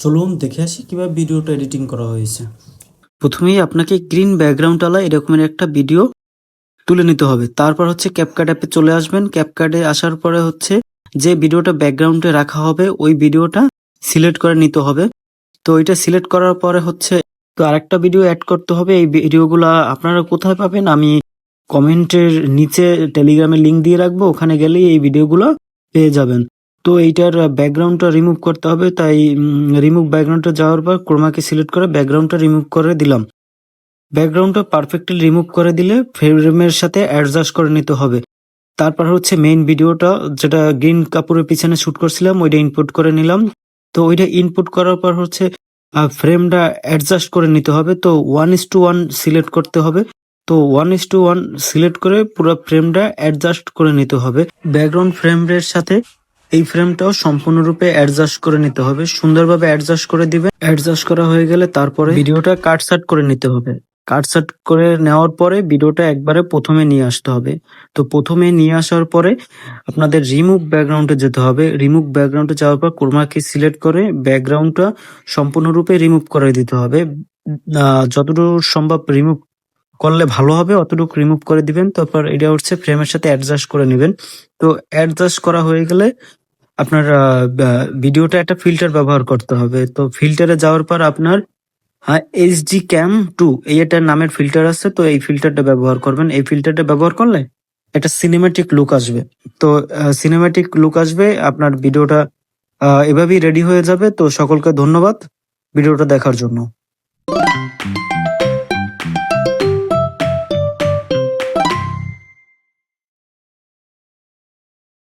চলুন দেখে আসি কিভাবে ভিডিওটা এডিটিং করা হয়েছে। প্রথমেই আপনাকে গ্রিন ব্যাকগ্রাউন্ডওয়ালা এরকমের একটা ভিডিও তুলে নিতে হবে। তারপর হচ্ছে ক্যাপকাট অ্যাপে চলে আসবেন। ক্যাপকাটে আসার পরে হচ্ছে যে ভিডিওটা ব্যাকগ্রাউন্ডে রাখা হবে ওই ভিডিওটা সিলেক্ট করে নিতে হবে। তো এটা সিলেক্ট করার পরে হচ্ছে তো আরেকটা ভিডিও অ্যাড করতে হবে। এই ভিডিওগুলা আপনারা কোথায় পাবেন আমি কমেন্টের নিচে টেলিগ্রামে লিংক দিয়ে রাখবো, ওখানে গেলেই এই ভিডিওগুলো পেয়ে যাবেন। তো এইটার ব্যাকগ্রাউন্ডটা রিমুভ করতে হবে, তাই রিমুভ ব্যাকগ্রাউন্ডটা যাওয়ার পর ক্রোমাকে সিলেক্ট করে ব্যাকগ্রাউন্ডটা রিমুভ করে দিলাম। ব্যাকগ্রাউন্ডটা পারফেক্টলি রিমুভ করে দিলে ফ্রেমের সাথে অ্যাডজাস্ট করে নিতে হবে। তারপর হচ্ছে মেইন ভিডিওটা যেটা গ্রিন কাপড়ের পিছনে শুট করছিলাম ওইটা ইনপুট করে নিলাম। তো ওইটা ইনপুট করার পর হচ্ছে ফ্রেমটা অ্যাডজাস্ট করে নিতে হবে। তো 1:1 সিলেক্ট করতে হবে। তো 1:1 সিলেক্ট করে পুরো ফ্রেমটা অ্যাডজাস্ট করে নিতে হবে। ব্যাকগ্রাউন্ড ফ্রেমের সাথে এই ফ্রেমটাও সম্পূর্ণরূপে অ্যাডজাস্ট করে নিতে হবে, সুন্দরভাবে অ্যাডজাস্ট করে দিবে। অ্যাডজাস্ট করা হয়ে গেলে তারপরে ভিডিওটা কাটসাট করে নিতে হবে। কাটসাট করে নেওয়ার পরে ভিডিওটা একবারে প্রথমে নিয়ে আসতে হবে। তো প্রথমে নিয়ে আসার পরে আপনাদের রিমুভ ব্যাকগ্রাউন্ডে যেতে হবে। রিমুভ ব্যাকগ্রাউন্ডে যাওয়ার পর ক্রোমাকে সিলেক্ট করে ব্যাকগ্রাউন্ডটা সম্পূর্ণরূপে রিমুভ করে দিতে হবে। যতটুকু সম্ভব রিমুভ করলে ভালো হবে অতটুকু রিমুভ করে দিবেন। তারপর এটা হচ্ছে ফ্রেমের সাথে অ্যাডজাস্ট করে নেবেন। তো অ্যাডজাস্ট করা হয়ে গেলে আপনার ভিডিওটা একটা ফিল্টার ব্যবহার করতে হবে। তো ফিল্টারে যাওয়ার পর আপনার এইচডি ক্যাম 2 এই একটা নামের ফিল্টার আছে। তো এই ফিল্টারটা ব্যবহার করবেন। এই ফিল্টারটা ব্যবহার করলে একটা সিনেম্যাটিক লুক আসবে। তো সিনেম্যাটিক লুক আসবে, আপনার ভিডিওটা এভাবেই রেডি হয়ে যাবে। তো সকলকে ধন্যবাদ ভিডিওটা দেখার জন্য।